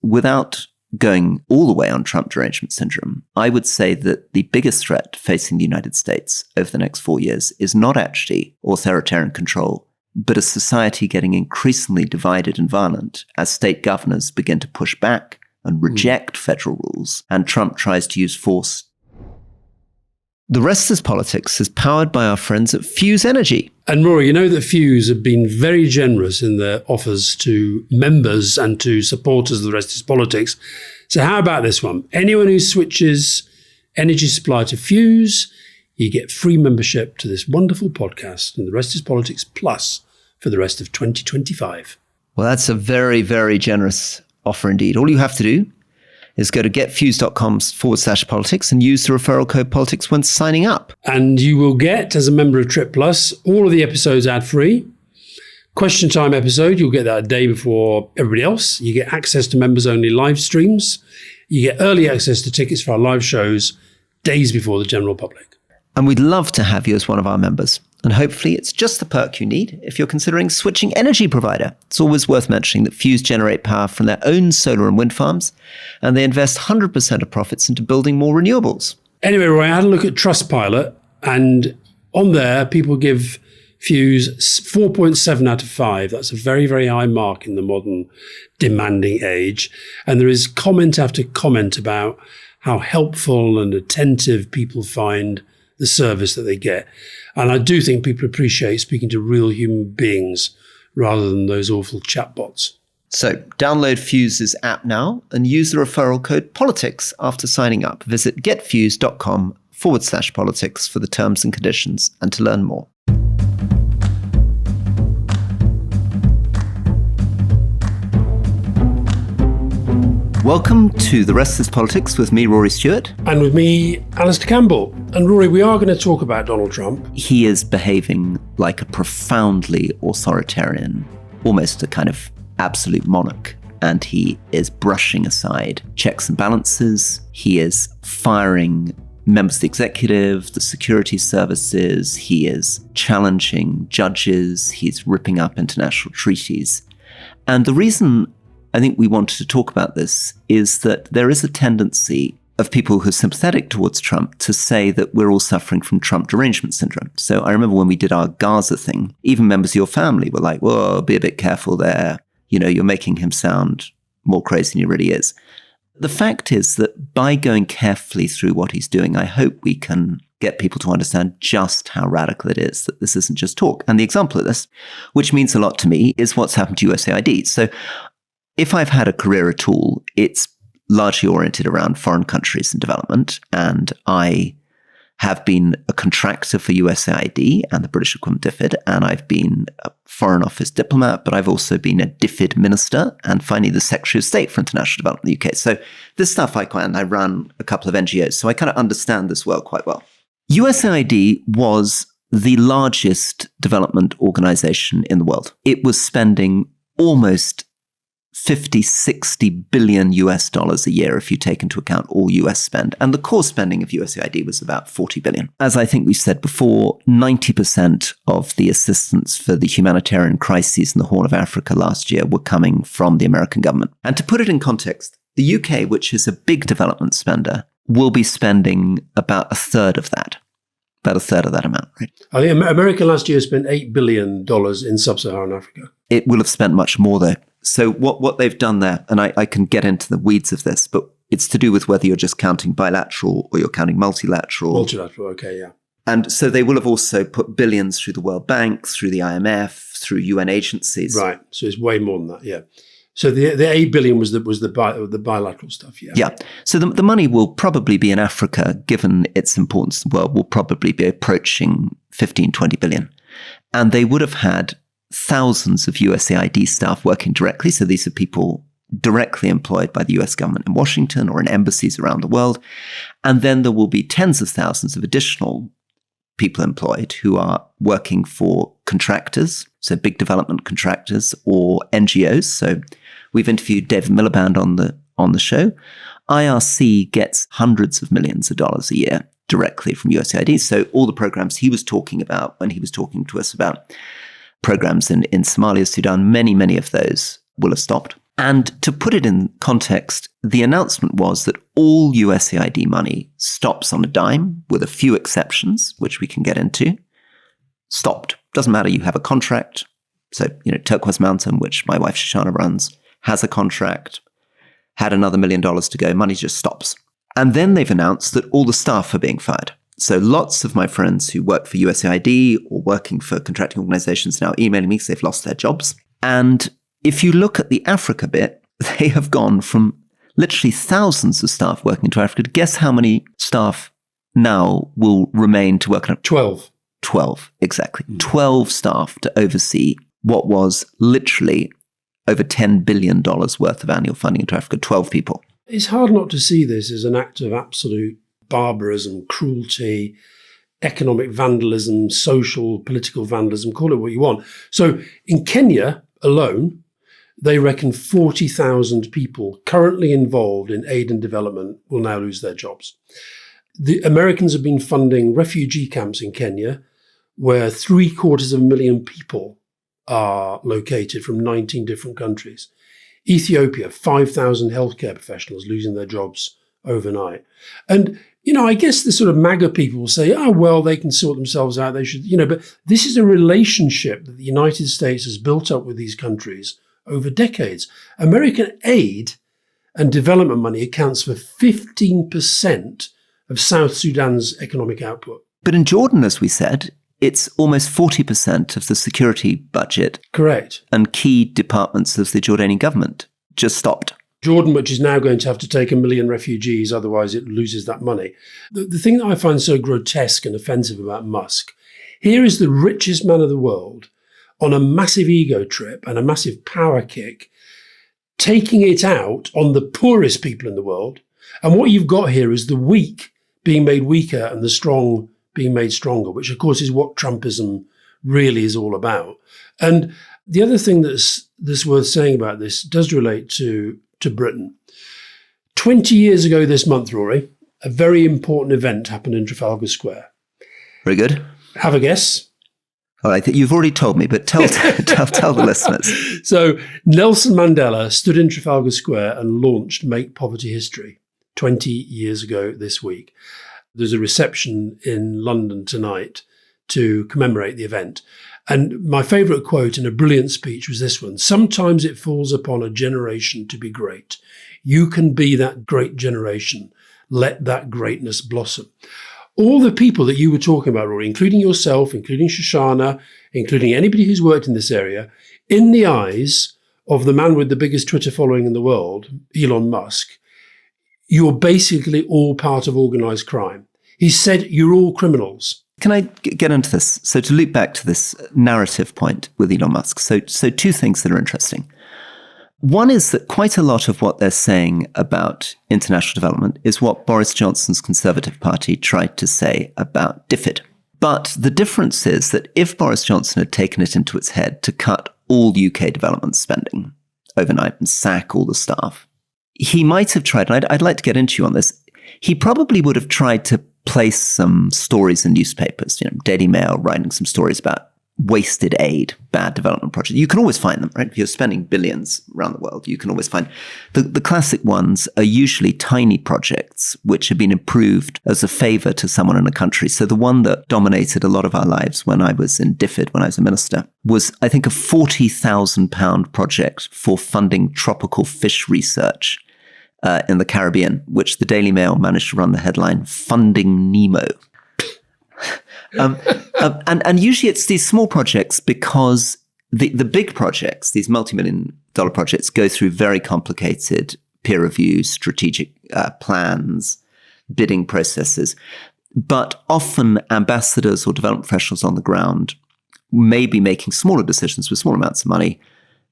without going all the way on Trump derangement syndrome, I would say that the biggest threat facing the United States over the next 4 years is not actually authoritarian control, but a society getting increasingly divided and violent as state governors begin to push back and reject federal rules, and Trump tries to use force. The Rest is Politics is powered by our friends at Fuse Energy. And Rory, you know that Fuse have been very generous in their offers to members and to supporters of The Rest is Politics. So how about this one? Anyone who switches energy supply to Fuse, you get free membership to this wonderful podcast and The Rest is Politics Plus for the rest of 2025. Well, that's a very, very generous offer indeed. All you have to do is go to getfuse.com/politics and use the referral code politics when signing up. And you will get, as a member of Trip Plus, all of the episodes ad-free. Question time episode, you'll get that a day before everybody else. You get access to members-only live streams. You get early access to tickets for our live shows days before the general public. And we'd love to have you as one of our members. And hopefully it's just the perk you need if you're considering switching energy provider. It's always worth mentioning that Fuse generate power from their own solar and wind farms, and they invest 100% of profits into building more renewables. Anyway, Roy, I had a look at Trustpilot, and on there, people give Fuse 4.7 out of 5. That's a very, very high mark in the modern demanding age. And there is comment after comment about how helpful and attentive people find the service that they get. And I do think people appreciate speaking to real human beings rather than those awful chatbots. So download Fuse's app now and use the referral code politics after signing up. Visit getfuse.com/politics for the terms and conditions and to learn more. Welcome to The Rest is Politics with me, Rory Stewart. And with me, Alastair Campbell. And Rory, we are going to talk about Donald Trump. He is behaving like a profoundly authoritarian, almost a kind of absolute monarch. And he is brushing aside checks and balances. He is firing members of the executive, the security services. He is challenging judges. He's ripping up international treaties. And the reason I think we wanted to talk about this is that there is a tendency of people who are sympathetic towards Trump to say that we're all suffering from Trump derangement syndrome. So I remember when we did our Gaza thing, even members of your family were like, whoa, be a bit careful there. You know, you're making him sound more crazy than he really is. The fact is that by going carefully through what he's doing, I hope we can get people to understand just how radical it is, that this isn't just talk. And the example of this, which means a lot to me, is what's happened to USAID. So if I've had a career at all, it's largely oriented around foreign countries and development. And I have been a contractor for USAID and the British equivalent DFID, and I've been a Foreign Office diplomat, but I've also been a DFID minister and finally the Secretary of State for International Development in the UK. So this stuff I ran a couple of NGOs, so I kind of understand this world quite well. USAID was the largest development organization in the world. It was spending almost 60 billion US dollars a year if you take into account all US spend. And the core spending of USAID was about 40 billion. As I think we said before, 90% of the assistance for the humanitarian crises in the Horn of Africa last year were coming from the American government. And to put it in context, the UK, which is a big development spender, will be spending about a third of that amount, right? I think America last year spent $8 billion in sub-Saharan Africa. It will have spent much more though. So what they've done there, and I can get into the weeds of this, but it's to do with whether you're just counting bilateral or you're counting multilateral. Multilateral, okay, yeah. And so they will have also put billions through the World Bank, through the IMF, through UN agencies. Right, so it's way more than that, yeah. So the $8 billion was the bilateral stuff, yeah. Yeah. So the money will probably be in Africa, given its importance in the world, will probably be approaching 15, 20 billion. And they would have had thousands of USAID staff working directly. So these are people directly employed by the US government in Washington or in embassies around the world. And then there will be tens of thousands of additional people employed who are working for contractors, so big development contractors or NGOs. So we've interviewed David Miliband on the show. IRC gets hundreds of millions of dollars a year directly from USAID. So all the programs he was talking about when he was talking to us about programs in Somalia, Sudan, many of those will have stopped. And to put it in context, the announcement was that all USAID money stops on a dime, with a few exceptions, which we can get into. Stopped. Doesn't matter, you have a contract. So, Turquoise Mountain, which my wife Shoshana runs, has a contract, had another $1 million to go, money just stops. And then they've announced that all the staff are being fired. So lots of my friends who work for USAID or working for contracting organizations are now emailing me because they've lost their jobs. And if you look at the Africa bit, they have gone from literally thousands of staff working into Africa. Guess how many staff now will remain to work on it? 12. 12, exactly. 12 staff to oversee what was literally over $10 billion worth of annual funding into Africa. 12 people. It's hard not to see this as an act of absolute barbarism, cruelty, economic vandalism, social, political vandalism, call it what you want. So in Kenya alone, they reckon 40,000 people currently involved in aid and development will now lose their jobs. The Americans have been funding refugee camps in Kenya, where 750,000 people are located from 19 different countries. Ethiopia, 5,000 healthcare professionals losing their jobs overnight. And, I guess the sort of MAGA people will say, oh, well, they can sort themselves out. They should, but this is a relationship that the United States has built up with these countries over decades. American aid and development money accounts for 15% of South Sudan's economic output. But in Jordan, as we said, it's almost 40% of the security budget. Correct. And key departments of the Jordanian government just stopped. Jordan, which is now going to have to take 1 million refugees, otherwise it loses that money. The thing that I find so grotesque and offensive about Musk, here is the richest man of the world on a massive ego trip and a massive power kick, taking it out on the poorest people in the world. And what you've got here is the weak being made weaker and the strong being made stronger, which of course is what Trumpism really is all about. And the other thing that's worth saying about this does relate to Britain. 20 years ago this month, Rory, a very important event happened in Trafalgar Square. Very good. Have a guess. All right, you've already told me, but tell the listeners. So Nelson Mandela stood in Trafalgar Square and launched Make Poverty History 20 years ago this week. There's a reception in London tonight to commemorate the event. And my favourite quote in a brilliant speech was this one: "Sometimes it falls upon a generation to be great. You can be that great generation. Let that greatness blossom." All the people that you were talking about, Rory, including yourself, including Shoshana, including anybody who's worked in this area, in the eyes of the man with the biggest Twitter following in the world, Elon Musk, you're basically all part of organised crime. He said you're all criminals. Can I get into this? So to loop back to this narrative point with Elon Musk. So two things that are interesting. One is that quite a lot of what they're saying about international development is what Boris Johnson's Conservative Party tried to say about DFID. But the difference is that if Boris Johnson had taken it into its head to cut all UK development spending overnight and sack all the staff, he might have tried, and I'd like to get into you on this, he probably would have tried to place some stories in newspapers, Daily Mail writing some stories about wasted aid, bad development projects. You can always find them, right? If you're spending billions around the world, you can always find. The classic ones are usually tiny projects which have been improved as a favor to someone in a country. So the one that dominated a lot of our lives when I was in DFID, when I was a minister, was, I think, a £40,000 project for funding tropical fish research in the Caribbean, which the Daily Mail managed to run the headline, "Funding Nemo." And usually it's these small projects because the big projects, these multi-million-dollar projects, go through very complicated peer review, strategic plans, bidding processes. But often ambassadors or development professionals on the ground may be making smaller decisions with small amounts of money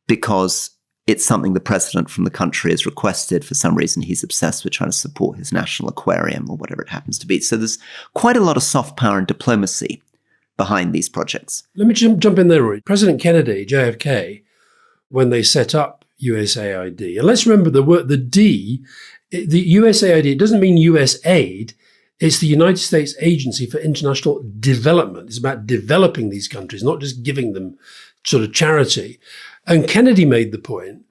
because it's something the president from the country has requested. For some reason, he's obsessed with trying to support his national aquarium or whatever it happens to be. So there's quite a lot of soft power and diplomacy behind these projects. Let me jump in there, Rory. President Kennedy, JFK, when they set up USAID, and let's remember the D, the USAID, it doesn't mean US aid. It's the United States Agency for International Development. It's about developing these countries, not just giving them sort of charity. And Kennedy made the point,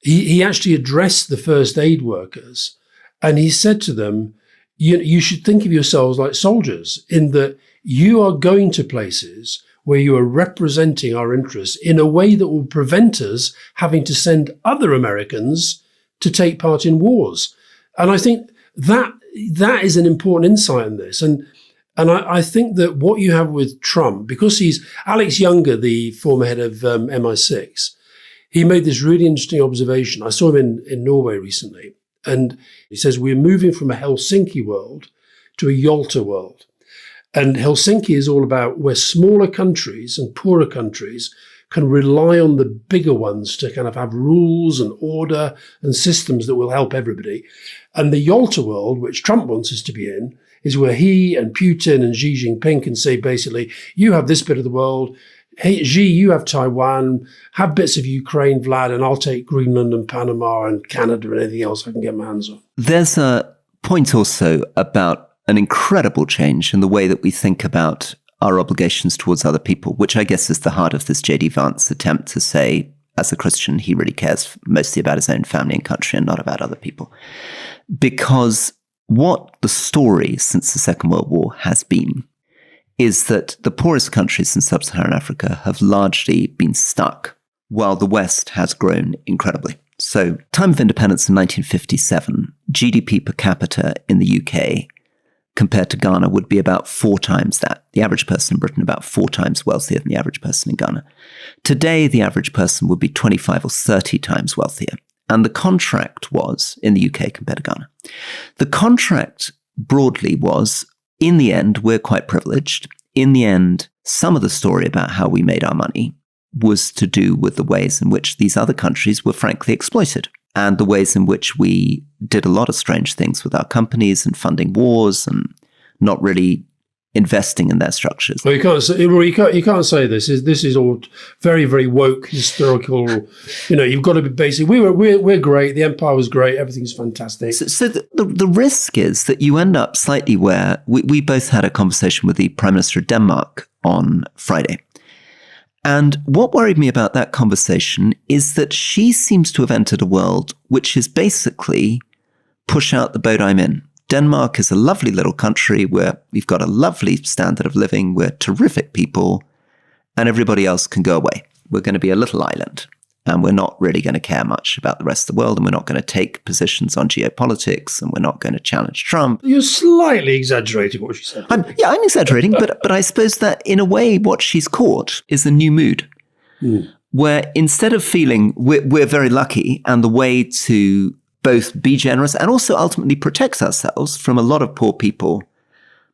he actually addressed the first aid workers, and he said to them, you should think of yourselves like soldiers, in that you are going to places where you are representing our interests in a way that will prevent us having to send other Americans to take part in wars. And I think that is an important insight in this. And I think that what you have with Trump, because he's Alex Younger, the former head of MI6, he made this really interesting observation. I saw him in Norway recently. And he says, we're moving from a Helsinki world to a Yalta world. And Helsinki is all about where smaller countries and poorer countries can rely on the bigger ones to kind of have rules and order and systems that will help everybody. And the Yalta world, which Trump wants us to be in, is where he and Putin and Xi Jinping can say, basically, you have this bit of the world. Hey, Xi, you have Taiwan, have bits of Ukraine, Vlad, and I'll take Greenland and Panama and Canada and anything else I can get my hands on. There's a point also about an incredible change in the way that we think about our obligations towards other people, which I guess is the heart of this J.D. Vance attempt to say, as a Christian, he really cares mostly about his own family and country and not about other people. Because what the story since the Second World War has been is that the poorest countries in sub-Saharan Africa have largely been stuck while the West has grown incredibly. So, time of independence in 1957, GDP per capita in the UK compared to Ghana would be about 4 times that. The average person in Britain about 4 times wealthier than the average person in Ghana. Today, the average person would be 25 or 30 times wealthier. And the contract was, in the UK compared to Ghana, the contract broadly was, in the end, we're quite privileged. In the end, some of the story about how we made our money was to do with the ways in which these other countries were frankly exploited, and the ways in which we did a lot of strange things with our companies and funding wars and not really investing in their structures. Well, you can't say this. This is all very, very woke, historical. You've got to be basic. We're great. The empire was great. Everything's fantastic. So the risk is that you end up slightly where we both had a conversation with the Prime Minister of Denmark on Friday. And what worried me about that conversation is that she seems to have entered a world which is basically push out the boat I'm in. Denmark is a lovely little country where we've got a lovely standard of living, we're terrific people, and everybody else can go away. We're going to be a little island, and we're not really going to care much about the rest of the world, and we're not going to take positions on geopolitics, and we're not going to challenge Trump. You're slightly exaggerating what she said. I'm exaggerating, but I suppose that in a way what she's caught is a new mood, where instead of feeling we're very lucky, and the way to both be generous and also ultimately protect ourselves from a lot of poor people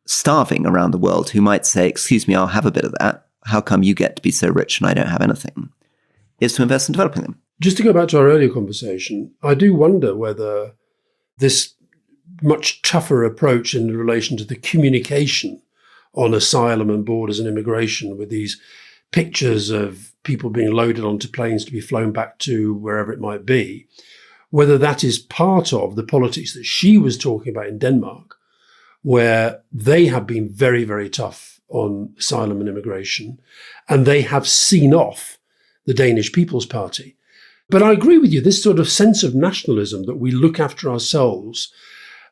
starving around the world who might say, excuse me, I'll have a bit of that. How come you get to be so rich and I don't have anything? Is to invest in developing them. Just to go back to our earlier conversation, I do wonder whether this much tougher approach in relation to the communication on asylum and borders and immigration, with these pictures of people being loaded onto planes to be flown back to wherever it might be, whether that is part of the politics that she was talking about in Denmark, where they have been very, very tough on asylum and immigration, and they have seen off the Danish People's Party. But I agree with you, this sort of sense of nationalism that we look after ourselves.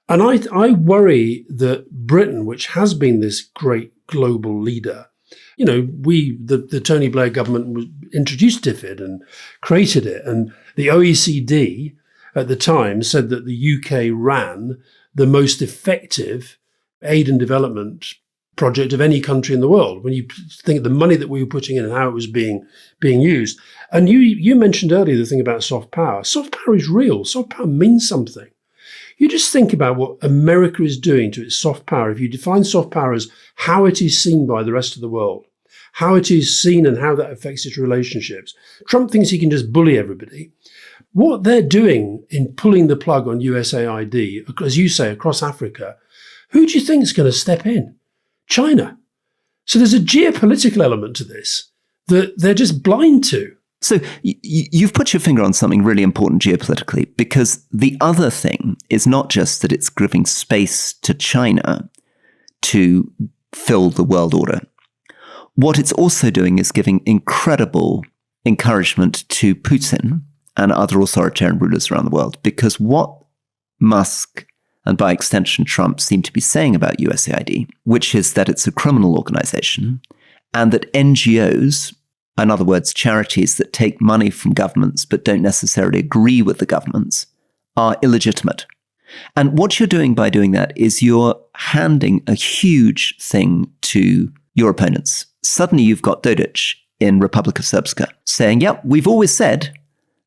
And I worry that Britain, which has been this great global leader, the Tony Blair government introduced DFID and created it. And the OECD at the time said that the UK ran the most effective aid and development project of any country in the world, when you think of the money that we were putting in and how it was being used. And you mentioned earlier the thing about soft power. Soft power is real. Soft power means something. You just think about what America is doing to its soft power. If you define soft power as how it is seen by the rest of the world, how it is seen and how that affects its relationships. Trump thinks he can just bully everybody. What they're doing in pulling the plug on USAID, as you say, across Africa, who do you think is going to step in? China. So there's a geopolitical element to this that they're just blind to. So you've put your finger on something really important geopolitically, because the other thing is not just that it's giving space to China to fill the world order. What it's also doing is giving incredible encouragement to Putin and other authoritarian rulers around the world. Because what Musk and by extension Trump seem to be saying about USAID, which is that it's a criminal organization and that NGOs, in other words, charities that take money from governments but don't necessarily agree with the governments, are illegitimate. And what you're doing by doing that is you're handing a huge thing to your opponents. Suddenly you've got Dodic in Republic of Srpska saying, yep, we've always said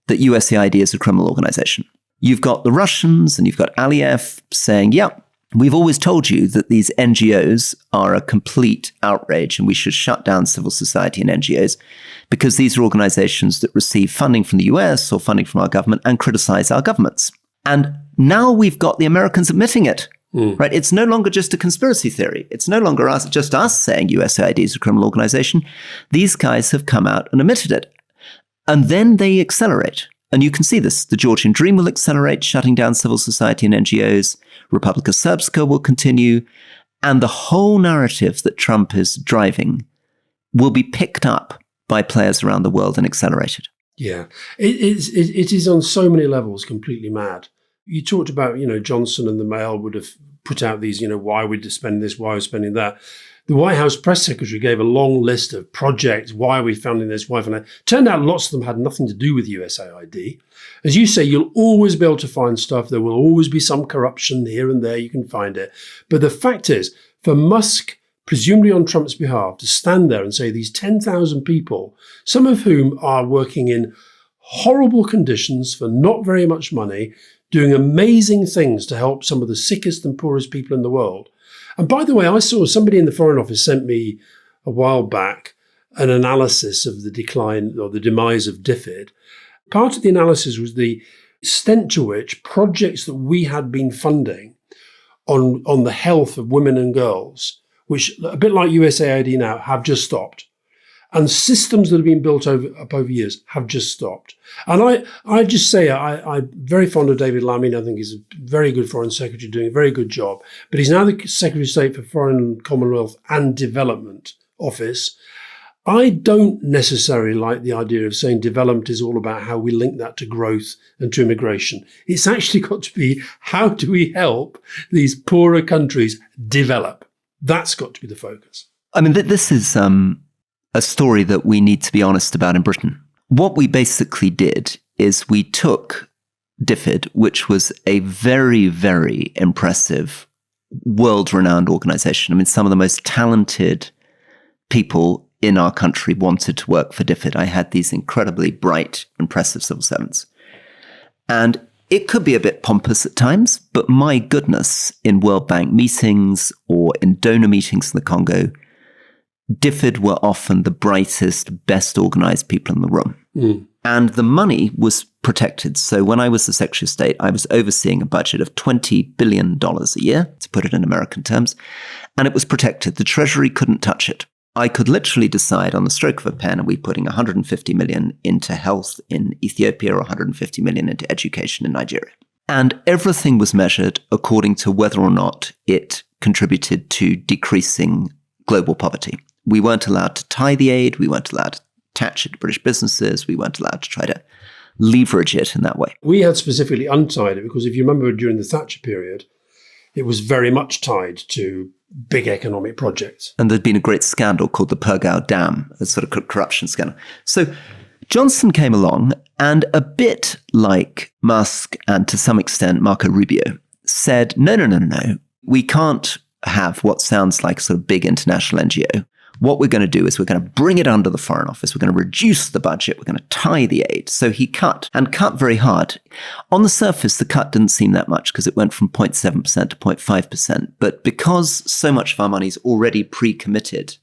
that USAID is a criminal organization. You've got the Russians and you've got Aliyev saying, yep, we've always told you that these NGOs are a complete outrage and we should shut down civil society and NGOs because these are organizations that receive funding from the US or funding from our government and criticize our governments. And now we've got the Americans admitting it, right? It's no longer just a conspiracy theory. It's no longer just us saying USAID is a criminal organization. These guys have come out and admitted it. And then they accelerate. And you can see this. The Georgian Dream will accelerate, shutting down civil society and NGOs. Republic of Srpska will continue. And the whole narrative that Trump is driving will be picked up by players around the world and accelerated. Yeah, it is on so many levels completely mad. You talked about, Johnson and the Mail would have put out these, why we're spending this, why we're spending that. The White House press secretary gave a long list of projects. Why are we funding this? Why funding that? Turned out lots of them had nothing to do with USAID. As you say, you'll always be able to find stuff. There will always be some corruption here and there. You can find it. But the fact is, for Musk, presumably on Trump's behalf, to stand there and say these 10,000 people, some of whom are working in horrible conditions for not very much money, doing amazing things to help some of the sickest and poorest people in the world. And by the way, I saw somebody in the Foreign Office sent me a while back an analysis of the decline or the demise of DFID. Part of the analysis was the extent to which projects that we had been funding on the health of women and girls, which a bit like USAID now, have just stopped. And systems that have been built up over years have just stopped. And I just say, I'm very fond of David Lammy. I think he's a very good foreign secretary doing a very good job. But he's now the Secretary of State for Foreign, Commonwealth and Development Office. I don't necessarily like the idea of saying development is all about how we link that to growth and to immigration. It's actually got to be, how do we help these poorer countries develop? That's got to be the focus. I mean, this is a story that we need to be honest about in Britain. What we basically did is we took DFID, which was a very, very impressive, world-renowned organization. I mean, some of the most talented people in our country wanted to work for DFID. I had these incredibly bright, impressive civil servants. And it could be a bit pompous at times, but my goodness, in World Bank meetings or in donor meetings in the Congo, DFID were often the brightest, best organized people in the room. And the money was protected. So when I was the Secretary of State, I was overseeing a budget of $20 billion a year, to put it in American terms, and it was protected. The Treasury couldn't touch it. I could literally decide on the stroke of a pen, are we putting 150 million into health in Ethiopia or 150 million into education in Nigeria? And everything was measured according to whether or not it contributed to decreasing global poverty. We weren't allowed to tie the aid. We weren't allowed to attach it to British businesses. We weren't allowed to try to leverage it in that way. We had specifically untied it because if you remember during the Thatcher period, it was very much tied to big economic projects. And there'd been a great scandal called the Pergau Dam, a sort of corruption scandal. So Johnson came along and a bit like Musk and to some extent Marco Rubio said, no. We can't have what sounds like a sort of big international NGO. What we're going to do is we're going to bring it under the Foreign Office. We're going to reduce the budget. We're going to tie the aid. So he cut very hard. On the surface, the cut didn't seem that much because it went from 0.7% to 0.5%. But because so much of our money is already pre-committed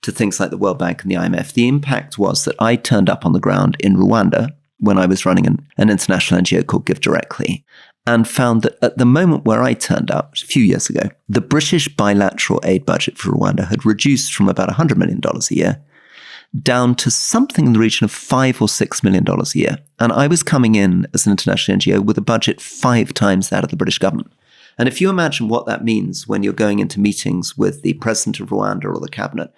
to things like the World Bank and the IMF, the impact was that I turned up on the ground in Rwanda when I was running an international NGO called Give Directly, and found that at the moment where I turned up, a few years ago, the British bilateral aid budget for Rwanda had reduced from about $100 million a year down to something in the region of $5 or $6 million a year. And I was coming in as an international NGO with a budget 5 times that of the British government. And if you imagine what that means when you're going into meetings with the president of Rwanda or the cabinet,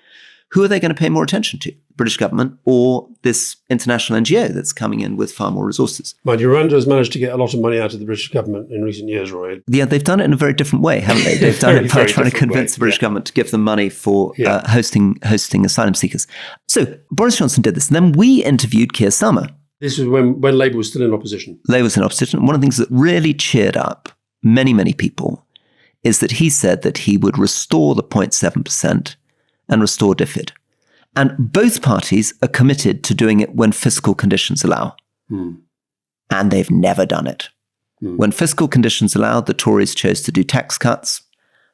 who are they going to pay more attention to? British government or this international NGO that's coming in with far more resources. Mind you, Rwanda has managed to get a lot of money out of the British government in recent years, Rory. Yeah, they've done it in a very different way, haven't they? They've done it by trying to convince the British government to give them money for hosting asylum seekers. So Boris Johnson did this. And then we interviewed Keir Starmer. This was when Labour was still in opposition. Labour was in opposition. One of the things that really cheered up many, many people is that he said that he would restore the 0.7% and restore DFID. And both parties are committed to doing it when fiscal conditions allow. And they've never done it. When fiscal conditions allowed, the Tories chose to do tax cuts.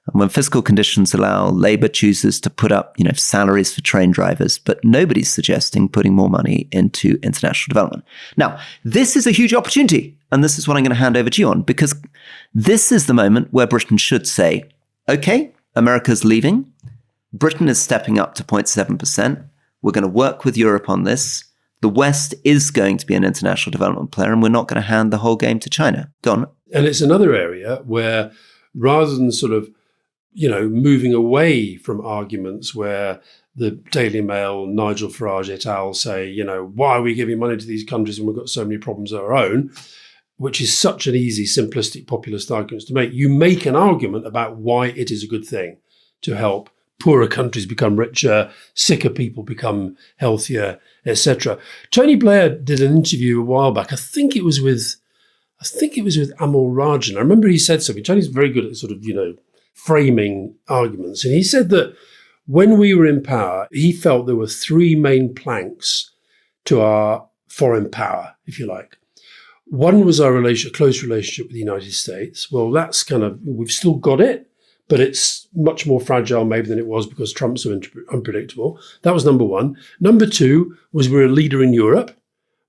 And when fiscal conditions allow, Labour chooses to put up, salaries for train drivers. But nobody's suggesting putting more money into international development. Now, this is a huge opportunity. And this is what I'm going to hand over to you on, because this is the moment where Britain should say, okay, America's leaving. Britain is stepping up to 0.7%. We're going to work with Europe on this. The West is going to be an international development player, and we're not going to hand the whole game to China. Go on. And it's another area where, rather than sort of, moving away from arguments where the Daily Mail, Nigel Farage et al. Say, why are we giving money to these countries when we've got so many problems of our own, which is such an easy, simplistic, populist argument to make. You make an argument about why it is a good thing to help poorer countries become richer, sicker people become healthier, etc. Tony Blair did an interview a while back. I think it was with Amal Rajan. I remember he said something. Tony's very good at sort of, framing arguments. And he said that when we were in power, he felt there were three main planks to our foreign power, if you like. One was our close relationship with the United States. Well, that's we've still got it, but it's much more fragile maybe than it was because Trump's so unpredictable. That was number one. Number two was we're a leader in Europe.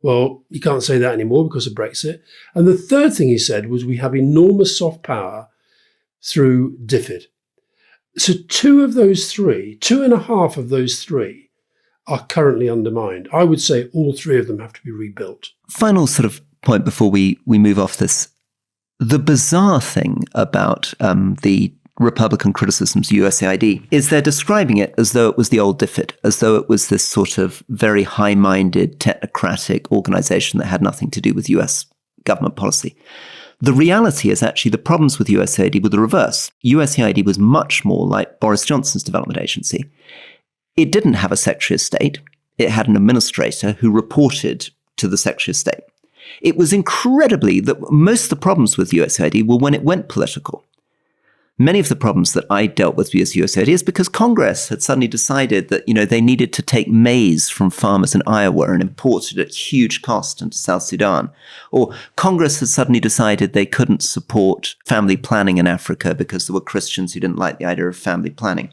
Well, you can't say that anymore because of Brexit. And the third thing he said was we have enormous soft power through DFID. So two and a half of those three are currently undermined. I would say all three of them have to be rebuilt. Final sort of point before we move off this. The bizarre thing about the Republican criticisms of USAID is they're describing it as though it was the old DFID, as though it was this sort of very high-minded, technocratic organization that had nothing to do with US government policy. The reality is actually the problems with USAID were the reverse. USAID was much more like Boris Johnson's development agency. It didn't have a Secretary of State. It had an administrator who reported to the Secretary of State. It was incredibly that most of the problems with USAID were when it went political. Many of the problems that I dealt with as USAID is because Congress had suddenly decided that, they needed to take maize from farmers in Iowa and import it at huge cost into South Sudan. Or Congress had suddenly decided they couldn't support family planning in Africa because there were Christians who didn't like the idea of family planning.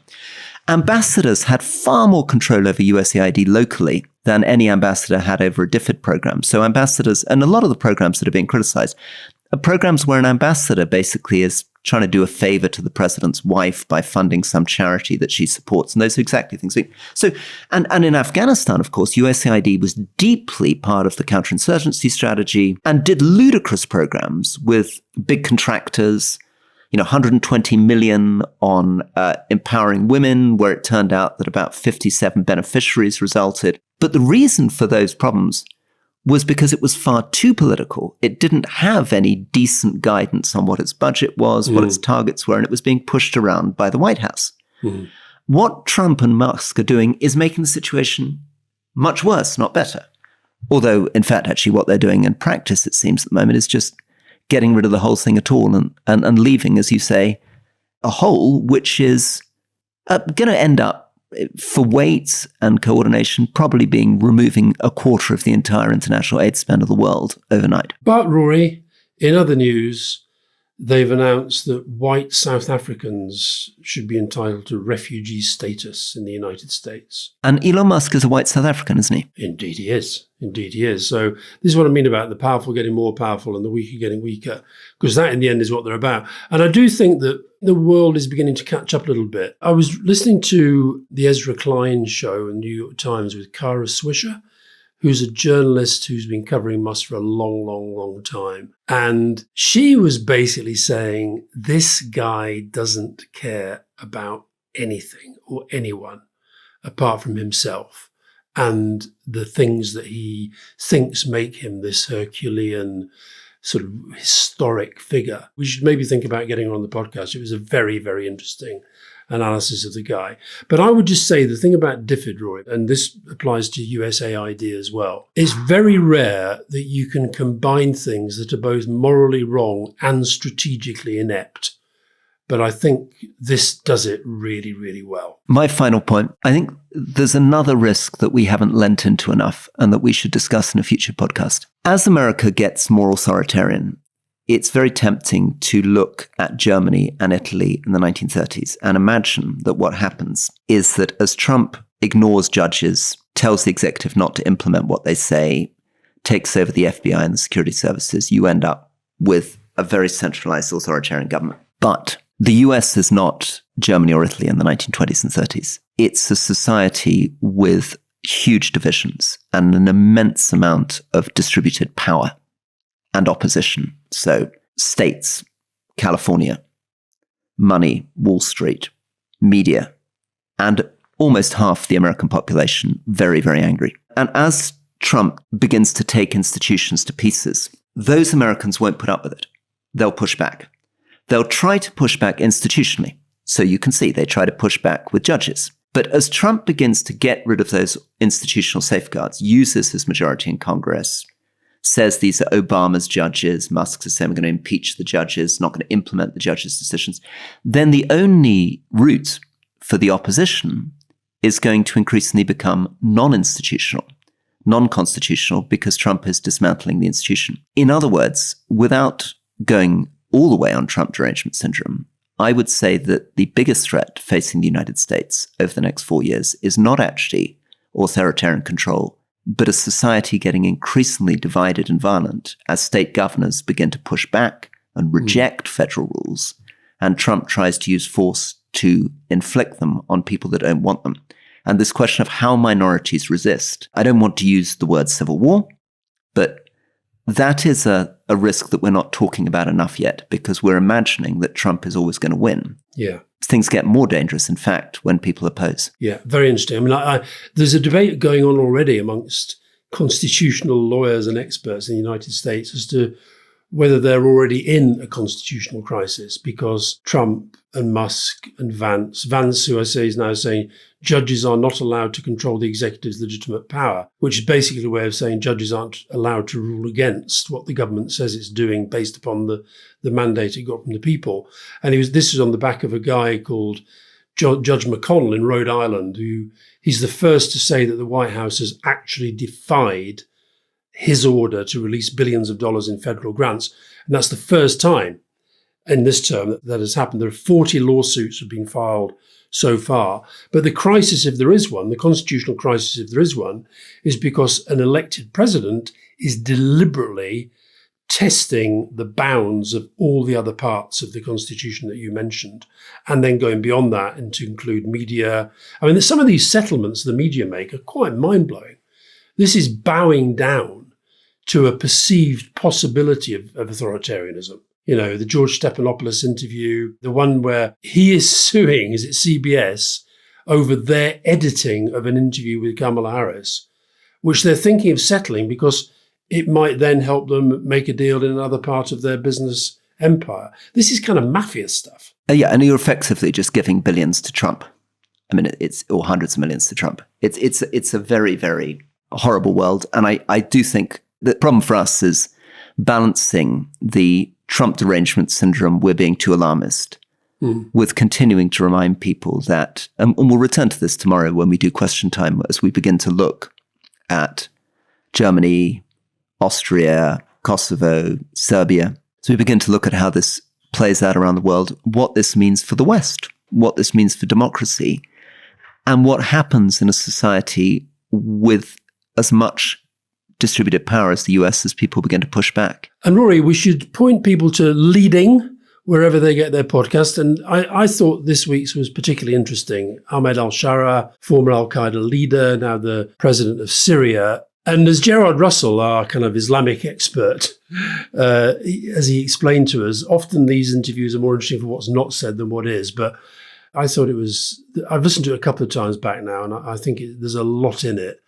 Ambassadors had far more control over USAID locally than any ambassador had over a DFID program. So ambassadors, and a lot of the programs that are being criticized, are programs where an ambassador basically is trying to do a favor to the president's wife by funding some charity that she supports. And those are exactly things. So, and in Afghanistan, of course, USAID was deeply part of the counterinsurgency strategy and did ludicrous programs with big contractors, 120 million on empowering women, where it turned out that about 57 beneficiaries resulted. But the reason for those problems was because it was far too political. It didn't have any decent guidance on what its budget was, what its targets were, and it was being pushed around by the White House. What Trump and Musk are doing is making the situation much worse, not better. Although, in fact, actually what they're doing in practice, it seems at the moment, is just getting rid of the whole thing at all and leaving, as you say, a hole which is going to end up, for weight and coordination, probably being removing a quarter of the entire international aid spend of the world overnight. But, Rory, in other news, they've announced that white South Africans should be entitled to refugee status in the United States. And Elon Musk is a white South African, isn't he? Indeed he is. Indeed he is. So this is what I mean about the powerful getting more powerful and the weaker getting weaker, because that in the end is what they're about. And I do think that the world is beginning to catch up a little bit. I was listening to the Ezra Klein show in New York Times with Kara Swisher, who's a journalist who's been covering Musk for a long, long, long time. And she was basically saying, this guy doesn't care about anything or anyone apart from himself. and the things that he thinks make him this Herculean sort of historic figure. We should maybe think about getting him on the podcast. It was a very, very interesting analysis of the guy. But I would just say the thing about DFID, Rory, and this applies to USAID as well, it's very rare that you can combine things that are both morally wrong and strategically inept. But I think this does it really, really well. My final point, I think there's another risk that we haven't lent into enough and that we should discuss in a future podcast. As America gets more authoritarian, it's very tempting to look at Germany and Italy in the 1930s and imagine that what happens is that as Trump ignores judges, tells the executive not to implement what they say, takes over the FBI and the security services, you end up with a very centralized authoritarian government. But the US is not Germany or Italy in the 1920s and 30s. It's a society with huge divisions and an immense amount of distributed power and opposition. So states, California, money, Wall Street, media, and almost half the American population very, very angry. And as Trump begins to take institutions to pieces, those Americans won't put up with it. They'll push back. They'll try to push back institutionally. So you can see they try to push back with judges. But as Trump begins to get rid of those institutional safeguards, uses his majority in Congress, says these are Obama's judges, Musk is saying we're going to impeach the judges, not going to implement the judges' decisions, then the only route for the opposition is going to increasingly become non-institutional, non-constitutional, because Trump is dismantling the institution. In other words, without going all the way on Trump derangement syndrome, I would say that the biggest threat facing the United States over the next 4 years is not actually authoritarian control, but a society getting increasingly divided and violent as state governors begin to push back and reject federal rules, and Trump tries to use force to inflict them on people that don't want them. And this question of how minorities resist, I don't want to use the word civil war, but that is a risk that we're not talking about enough yet, because we're imagining that Trump is always going to win. Yeah. Things get more dangerous, in fact, when people oppose. Yeah, very interesting. I mean, there's a debate going on already amongst constitutional lawyers and experts in the United States as to whether they're already in a constitutional crisis, because Trump and Musk and Vance, who I say is now saying judges are not allowed to control the executive's legitimate power, which is basically a way of saying judges aren't allowed to rule against what the government says it's doing based upon the mandate it got from the people. And this is on the back of a guy called Judge McConnell in Rhode Island, who he's the first to say that the White House has actually defied his order to release billions of dollars in federal grants. And that's the first time in this term that has happened. There are 40 lawsuits have been filed so far. But the crisis, if there is one, the constitutional crisis, if there is one, is because an elected president is deliberately testing the bounds of all the other parts of the Constitution that you mentioned, and then going beyond that and to include media. I mean, some of these settlements the media make are quite mind-blowing. This is bowing down to a perceived possibility of authoritarianism. You know, the George Stephanopoulos interview, the one where he is suing, is it CBS, over their editing of an interview with Kamala Harris, which they're thinking of settling because it might then help them make a deal in another part of their business empire. This is kind of mafia stuff. Yeah, and you're effectively just giving billions to Trump. I mean, or hundreds of millions to Trump. It's a very, very horrible world. And I do think the problem for us is balancing the Trump derangement syndrome, we're being too alarmist, with continuing to remind people that, and we'll return to this tomorrow when we do question time, as we begin to look at Germany, Austria, Kosovo, Serbia. So we begin to look at how this plays out around the world, what this means for the West, what this means for democracy, and what happens in a society with as much distributed power as the US as people begin to push back. And Rory, we should point people to Leading, wherever they get their podcast. And I thought this week's was particularly interesting. Ahmed al-Sharaa, former al-Qaeda leader, now the president of Syria. And as Gerard Russell, our kind of Islamic expert, as he explained to us, often these interviews are more interesting for what's not said than what is. But I thought I've listened to it a couple of times back now, and I think there's a lot in it.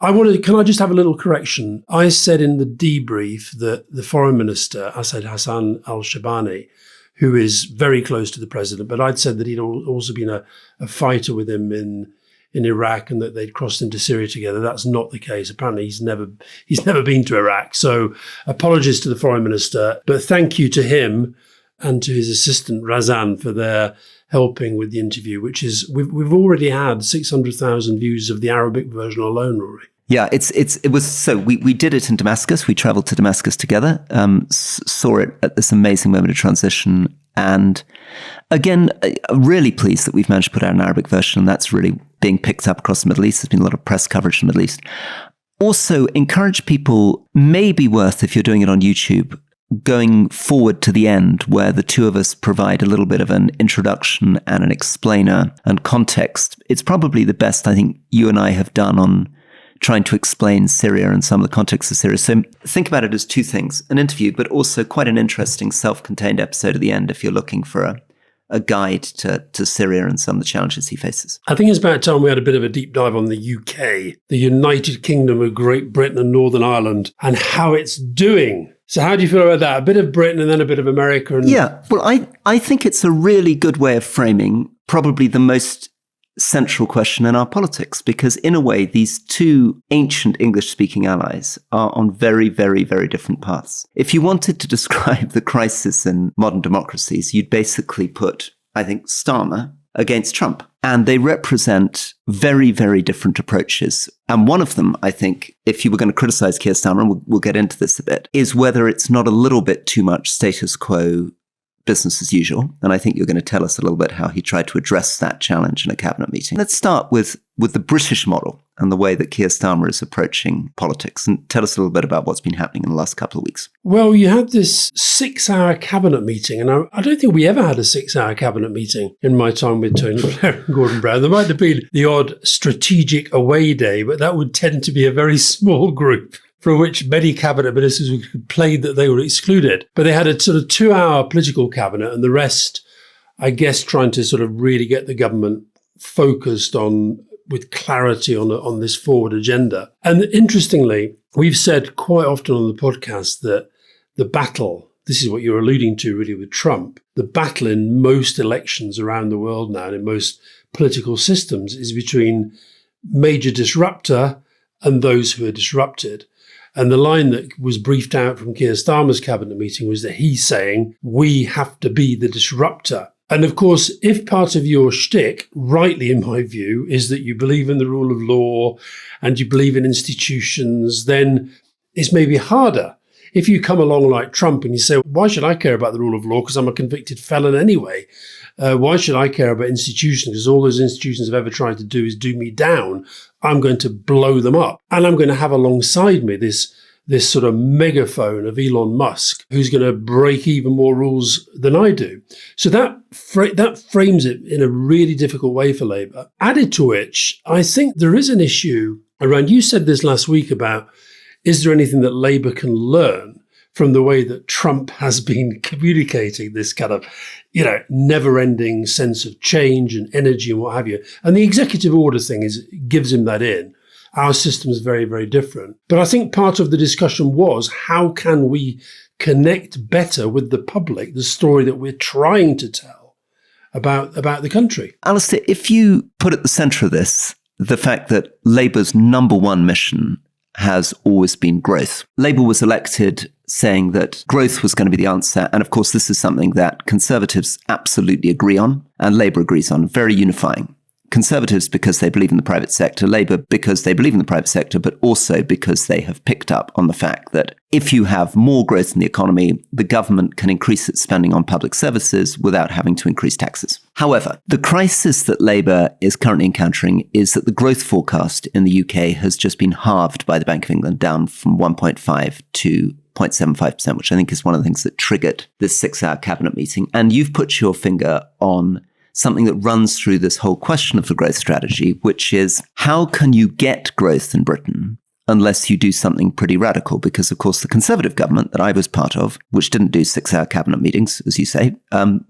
Can I just have a little correction? I said in the debrief that the foreign minister, Asad Hassan al-Shabani, who is very close to the president, but I'd said that he'd also been a fighter with him in Iraq and that they'd crossed into Syria together. That's not the case. Apparently, he's never been to Iraq. So apologies to the foreign minister, but thank you to him and to his assistant Razan for their helping with the interview, which is we've already had 600,000 views of the Arabic version alone, Rory. Yeah, it was so we did it in Damascus. We traveled to Damascus together, saw it at this amazing moment of transition. And again, really pleased that we've managed to put out an Arabic version. And that's really being picked up across the Middle East. There's been a lot of press coverage in the Middle East. Also, encourage people, maybe worth, if you're doing it on YouTube, going forward to the end where the two of us provide a little bit of an introduction and an explainer and context. It's probably the best I think you and I have done on trying to explain Syria and some of the context of Syria. So think about it as two things, an interview, but also quite an interesting self-contained episode at the end if you're looking for a guide to Syria and some of the challenges he faces. I think it's about time we had a bit of a deep dive on the UK, the United Kingdom of Great Britain and Northern Ireland, and how it's doing. So how do you feel about that? A bit of Britain and then a bit of America? Yeah, well, I think it's a really good way of framing probably the most central question in our politics, because in a way, these two ancient English-speaking allies are on very, very, very different paths. If you wanted to describe the crisis in modern democracies, you'd basically put, I think, Starmer against Trump. And they represent very, very different approaches. And one of them, I think, if you were going to criticize Keir Starmer, and we'll get into this a bit, is whether it's not a little bit too much status quo business as usual. And I think you're going to tell us a little bit how he tried to address that challenge in a cabinet meeting. Let's start with the British model and the way that Keir Starmer is approaching politics. And tell us a little bit about what's been happening in the last couple of weeks. Well, you had this 6-hour cabinet meeting, and I don't think we ever had a 6-hour cabinet meeting in my time with Tony Blair and Gordon Brown. There might have been the odd strategic away day, but that would tend to be a very small group, for which many cabinet ministers complained that they were excluded. But they had a sort of 2-hour political cabinet, and the rest, I guess, trying to sort of really get the government focused on, with clarity on this forward agenda. And interestingly, we've said quite often on the podcast that the battle, this is what you're alluding to really with Trump, the battle in most elections around the world now and in most political systems is between major disruptor and those who are disrupted. And the line that was briefed out from Keir Starmer's cabinet meeting was that he's saying, we have to be the disruptor. And of course, if part of your shtick, rightly in my view, is that you believe in the rule of law and you believe in institutions, then it's maybe harder. If you come along like Trump and you say, why should I care about the rule of law? Because I'm a convicted felon anyway. Why should I care about institutions? Because all those institutions have ever tried to do is do me down. I'm going to blow them up. And I'm going to have alongside me this sort of megaphone of Elon Musk, who's going to break even more rules than I do. So that frames it in a really difficult way for Labour. Added to which, I think there is an issue around, you said this last week about, is there anything that Labour can learn from the way that Trump has been communicating this kind of, never-ending sense of change and energy and what have you. And the executive order thing gives him that in. Our system is very, very different. But I think part of the discussion was, how can we connect better with the public, the story that we're trying to tell about the country? Alastair, if you put at the centre of this the fact that Labour's number one mission has always been growth. Labour was elected saying that growth was going to be the answer. And of course, this is something that Conservatives absolutely agree on and Labour agrees on, very unifying. Conservatives because they believe in the private sector, Labour because they believe in the private sector, but also because they have picked up on the fact that if you have more growth in the economy, the government can increase its spending on public services without having to increase taxes. However, the crisis that Labour is currently encountering is that the growth forecast in the UK has just been halved by the Bank of England, down from 1.5 to 0.75%, which I think is one of the things that triggered this 6-hour cabinet meeting. And you've put your finger on something that runs through this whole question of the growth strategy, which is how can you get growth in Britain unless you do something pretty radical? Because, of course, the Conservative government that I was part of, which didn't do 6-hour cabinet meetings, as you say,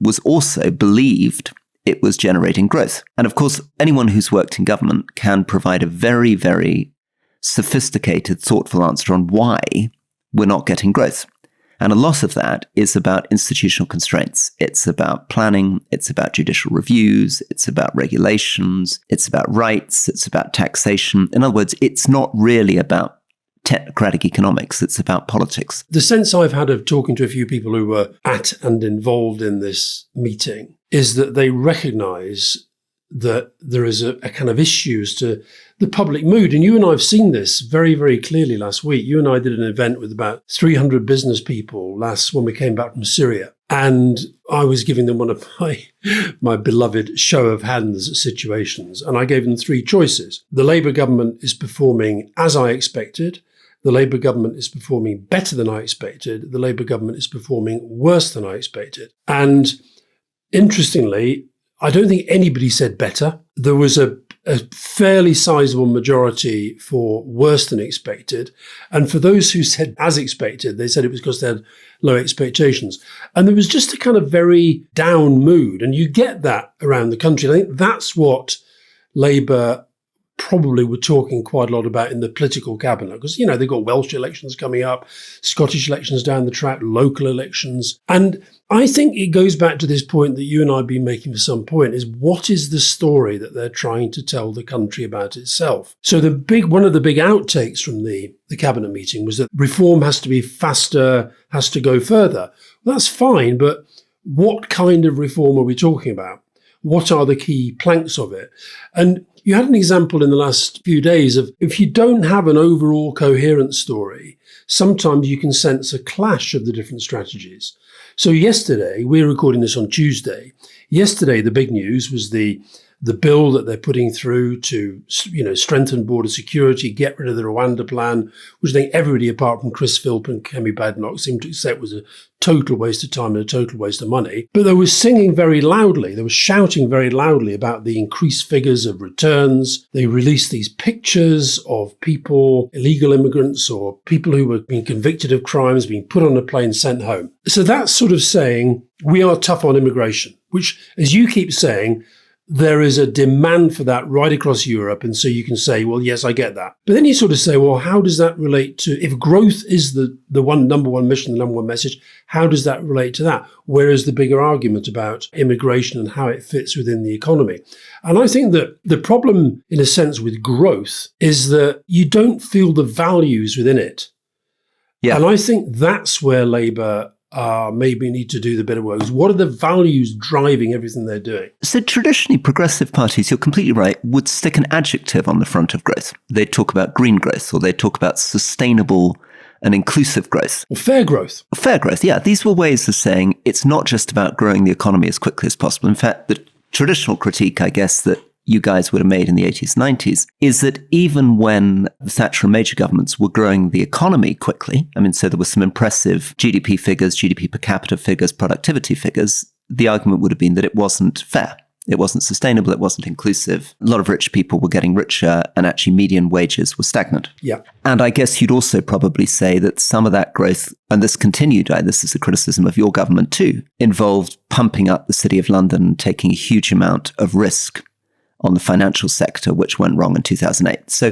was also believed it was generating growth. And, of course, anyone who's worked in government can provide a very, very sophisticated, thoughtful answer on why we're not getting growth. And a lot of that is about institutional constraints. It's about planning. It's about judicial reviews. It's about regulations. It's about rights. It's about taxation. In other words, it's not really about technocratic economics. It's about politics. The sense I've had of talking to a few people who were at and involved in this meeting is that they recognise that there is a kind of issues to the public mood. And you and I have seen this very, very clearly last week. You and I did an event with about 300 business people when we came back from Syria. And I was giving them one of my beloved show of hands situations. And I gave them three choices. The Labour government is performing as I expected. The Labour government is performing better than I expected. The Labour government is performing worse than I expected. And interestingly, I don't think anybody said better. There was a fairly sizable majority for worse than expected. And for those who said as expected, they said it was because they had low expectations. And there was just a kind of very down mood. And you get that around the country. I think that's what Labour probably were talking quite a lot about in the political cabinet, because, you know, they've got Welsh elections coming up, Scottish elections down the track, local elections. And I think it goes back to this point that you and I have been making for some point, is what is the story that they're trying to tell the country about itself? So one of the big outtakes from the cabinet meeting was that reform has to be faster, has to go further. Well, that's fine, but what kind of reform are we talking about? What are the key planks of it? And you had an example in the last few days of if you don't have an overall coherent story, sometimes you can sense a clash of the different strategies. So yesterday, we're recording this on Tuesday. Yesterday, the big news was the bill that they're putting through to, strengthen border security, get rid of the Rwanda plan, which I think everybody apart from Chris Philp and Kemi Badenoch seemed to accept was a total waste of time and a total waste of money. But they were singing very loudly. They were shouting very loudly about the increased figures of returns. They released these pictures of people, illegal immigrants or people who were being convicted of crimes, being put on a plane, sent home. So that's sort of saying we are tough on immigration, which, as you keep saying, there is a demand for that right across Europe. And so you can say, well, yes, I get that. But then you sort of say, well, how does that relate to, if growth is the number one mission, the number one message, how does that relate to that? Where is the bigger argument about immigration and how it fits within the economy? And I think that the problem, in a sense, with growth is that you don't feel the values within it. Yeah. And I think that's where Labour maybe need to do the better work. What are the values driving everything they're doing? So traditionally, progressive parties, you're completely right, would stick an adjective on the front of growth. They'd talk about green growth, or they'd talk about sustainable and inclusive growth. Or fair growth. Fair growth, yeah. These were ways of saying it's not just about growing the economy as quickly as possible. In fact, the traditional critique, I guess, that you guys would have made in the 80s, 90s, is that even when the Thatcher and Major governments were growing the economy quickly, I mean, so there were some impressive GDP figures, GDP per capita figures, productivity figures, the argument would have been that it wasn't fair. It wasn't sustainable. It wasn't inclusive. A lot of rich people were getting richer and actually median wages were stagnant. Yeah. And I guess you'd also probably say that some of that growth, and this continued, this is a criticism of your government too, involved pumping up the City of London, taking a huge amount of risk on the financial sector, which went wrong in 2008. So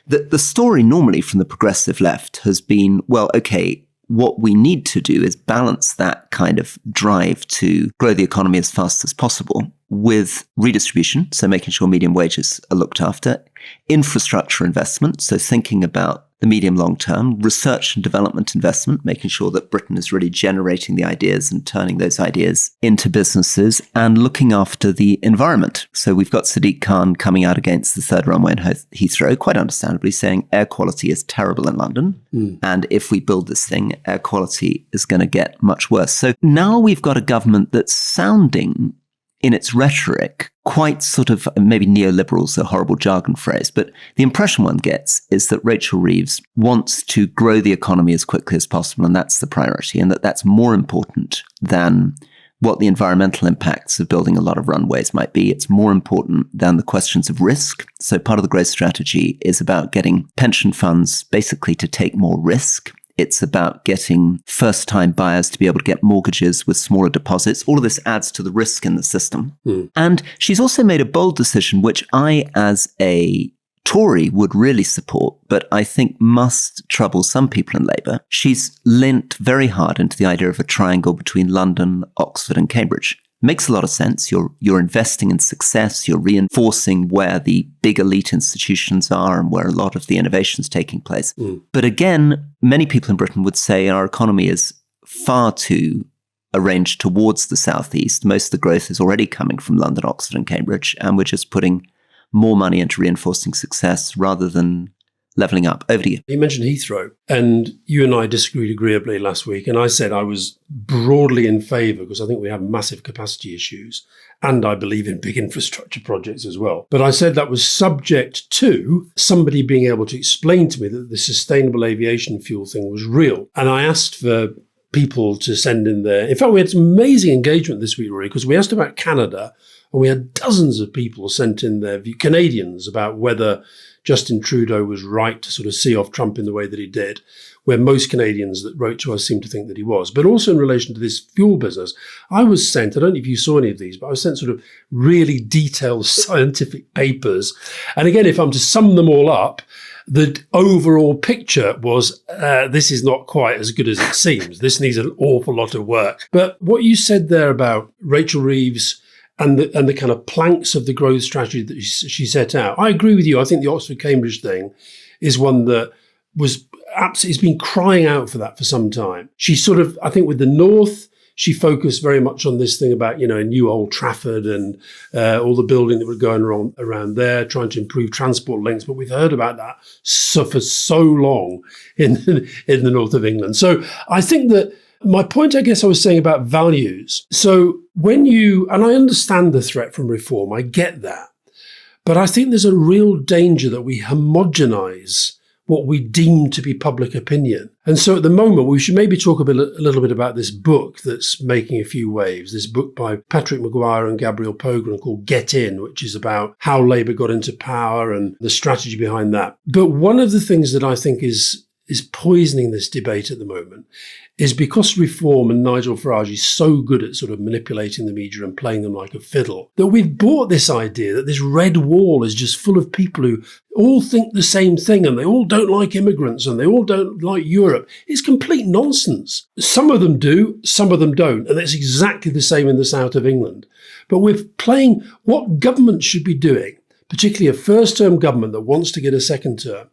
the story normally from the progressive left has been, well, okay, what we need to do is balance that kind of drive to grow the economy as fast as possible with redistribution, so making sure median wages are looked after, infrastructure investment, so thinking about the medium long term, research and development investment, making sure that Britain is really generating the ideas and turning those ideas into businesses, and looking after the environment. So we've got Sadiq Khan coming out against the third runway in Heathrow, quite understandably saying air quality is terrible in London. And if we build this thing, air quality is going to get much worse. So now we've got a government that's sounding in its rhetoric quite sort of, maybe neoliberal's a horrible jargon phrase, but the impression one gets is that Rachel Reeves wants to grow the economy as quickly as possible, and that's the priority, and that's more important than what the environmental impacts of building a lot of runways might be. It's more important than the questions of risk. So part of the growth strategy is about getting pension funds basically to take more risk. It's about getting first-time buyers to be able to get mortgages with smaller deposits. All of this adds to the risk in the system. And she's also made a bold decision, which I, as a Tory would really support, but I think must trouble some people in Labour. She's leant very hard into the idea of a triangle between London, Oxford and Cambridge. Makes a lot of sense. You're investing in success. You're reinforcing where the big elite institutions are and where a lot of the innovation is taking place. But again, many people in Britain would say our economy is far too arranged towards the southeast. Most of the growth is already coming from London, Oxford and Cambridge, and we're just putting more money into reinforcing success rather than levelling up. Over to you. You mentioned Heathrow, and you and I disagreed agreeably last week, and I said I was broadly in favour because I think we have massive capacity issues, and I believe in big infrastructure projects as well. But I said that was subject to somebody being able to explain to me that the sustainable aviation fuel thing was real. And I asked for people to send in their... In fact, we had some amazing engagement this week, Rory, because we asked about Canada, and we had dozens of people sent in their view, Canadians, about whether Justin Trudeau was right to sort of see off Trump in the way that he did, where most Canadians that wrote to us seem to think that he was. But also in relation to this fuel business, I was sent, I don't know if you saw any of these, but I was sent sort of really detailed scientific papers. And again, if I'm to sum them all up, the overall picture was, this is not quite as good as it seems. This needs an awful lot of work. But what you said there about Rachel Reeves and the kind of planks of the growth strategy that she set out, I agree with you. I think the Oxford-Cambridge thing is one that was absolutely, has been crying out for that for some time. She sort of, I think with the North, she focused very much on this thing about, new Old Trafford and all the building that was going on around there, trying to improve transport links. But we've heard about that for so long in the north of England. So I think that my point, I guess I was saying about values. So when and I understand the threat from reform, I get that. But I think there's a real danger that we homogenize what we deem to be public opinion. And so at the moment, we should maybe talk a little bit about this book that's making a few waves, this book by Patrick Maguire and Gabriel Pogren called Get In, which is about how Labour got into power and the strategy behind that. But one of the things that I think is poisoning this debate at the moment is because Reform and Nigel Farage is so good at sort of manipulating the media and playing them like a fiddle, that we've bought this idea that this red wall is just full of people who all think the same thing and they all don't like immigrants and they all don't like Europe. It's complete nonsense. Some of them do, some of them don't. And it's exactly the same in the south of England. But we're playing what government should be doing, particularly a first-term government that wants to get a second term,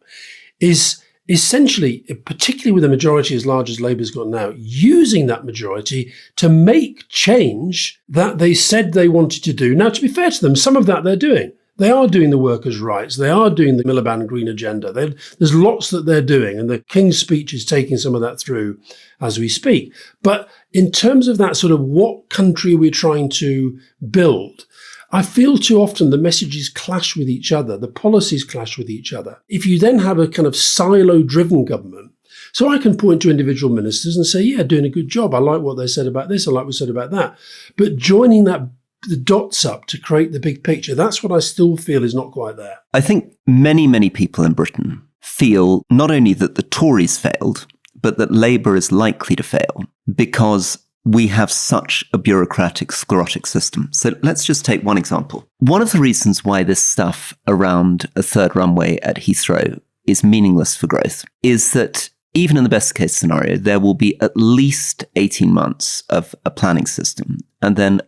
is essentially, particularly with a majority as large as Labour's got now, using that majority to make change that they said they wanted to do. Now, to be fair to them, some of that they're doing. They are doing the workers' rights. They are doing the Miliband Green Agenda. There's lots that they're doing, and the King's speech is taking some of that through as we speak. But in terms of that sort of what country we're trying to build, I feel too often the messages clash with each other, the policies clash with each other. If you then have a kind of silo-driven government, so I can point to individual ministers and say, yeah, doing a good job. I like what they said about this. I like what they said about that. But joining the dots up to create the big picture, that's what I still feel is not quite there. I think many, many people in Britain feel not only that the Tories failed, but that Labour is likely to fail because we have such a bureaucratic, sclerotic system. So let's just take one example. One of the reasons why this stuff around a third runway at Heathrow is meaningless for growth is that even in the best case scenario, there will be at least 18 months of a planning system, and then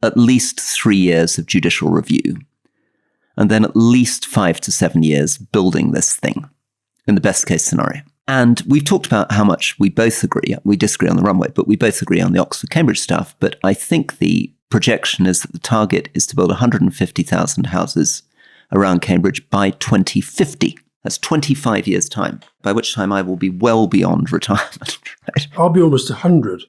at least 3 years of judicial review, and then at least 5 to 7 years building this thing in the best case scenario. And we've talked about how much we both agree. We disagree on the runway, but we both agree on the Oxford-Cambridge stuff. But I think the projection is that the target is to build 150,000 houses around Cambridge by 2050. That's 25 years' time, by which time I will be well beyond retirement. Right? I'll be almost 100.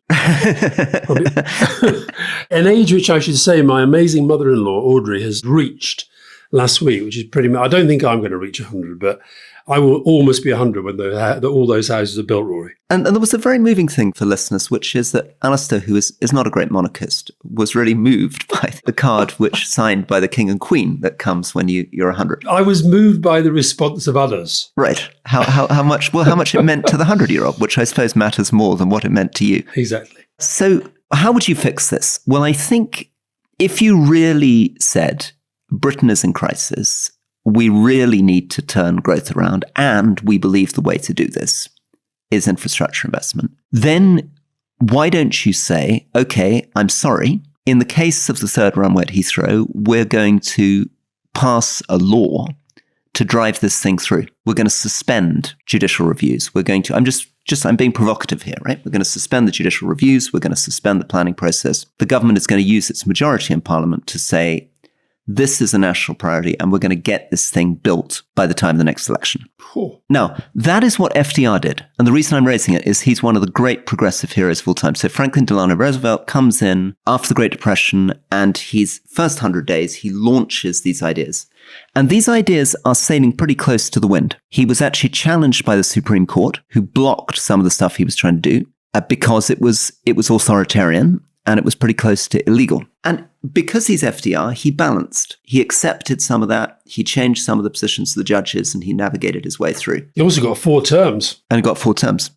An age which I should say my amazing mother-in-law, Audrey, has reached last week, which is pretty much, I don't think I'm going to reach 100, but I will almost be 100 when all those houses are built, Rory. And there was a very moving thing for listeners, which is that Alastair, who is not a great monarchist, was really moved by the card which signed by the King and Queen that comes when you're 100. I was moved by the response of others. Right. How much? Well, how much it meant to the 100-year-old, which I suppose matters more than what it meant to you. Exactly. So how would you fix this? Well, I think if you really said Britain is in crisis, we really need to turn growth around, and we believe the way to do this is infrastructure investment, then why don't you say, okay, I'm sorry, in the case of the third runway at Heathrow, we're going to pass a law to drive this thing through. We're going to suspend judicial reviews. We're going to, I'm being provocative here, right? We're going to suspend the judicial reviews. We're going to suspend the planning process. The government is going to use its majority in Parliament to say, this is a national priority and we're going to get this thing built by the time of the next election. Cool. Now, that is what FDR did. And the reason I'm raising it is he's one of the great progressive heroes of all time. So Franklin Delano Roosevelt comes in after the Great Depression, and his first 100 days, he launches these ideas. And these ideas are sailing pretty close to the wind. He was actually challenged by the Supreme Court, who blocked some of the stuff he was trying to do because it was authoritarian and it was pretty close to illegal. And because he's FDR, he balanced. He accepted some of that. He changed some of the positions of the judges, and he navigated his way through. He also got 4 terms. And he got 4 terms.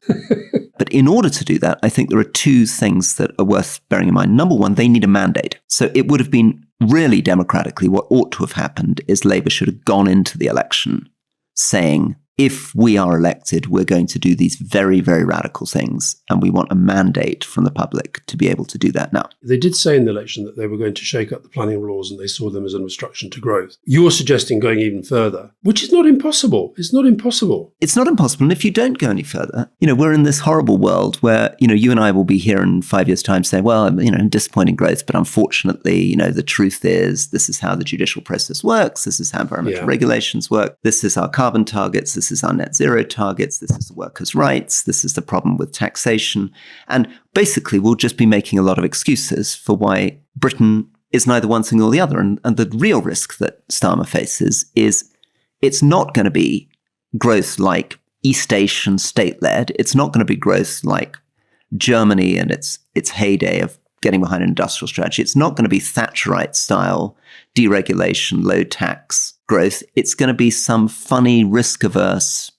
But in order to do that, I think there are 2 things that are worth bearing in mind. Number one, they need a mandate. So it would have been really democratically, what ought to have happened is Labour should have gone into the election saying, if we are elected, we're going to do these very, very radical things, and we want a mandate from the public to be able to do that now. They did say in the election that they were going to shake up the planning laws, and they saw them as an obstruction to growth. You're suggesting going even further, which is not impossible. It's not impossible. It's not impossible. And if you don't go any further, we're in this horrible world where, you and I will be here in 5 years' time saying, well, disappointing growth, but unfortunately, the truth is this is how the judicial process works. This is how environmental regulations work. This is our carbon targets. This is our net zero targets. This is the workers' rights. This is the problem with taxation. And basically, we'll just be making a lot of excuses for why Britain is neither one thing or the other. And the real risk that Starmer faces is it's not going to be growth like East Asian state-led. It's not going to be growth like Germany and its heyday of getting behind an industrial strategy. It's not going to be Thatcherite style deregulation, low tax growth. It's going to be some funny, risk-averse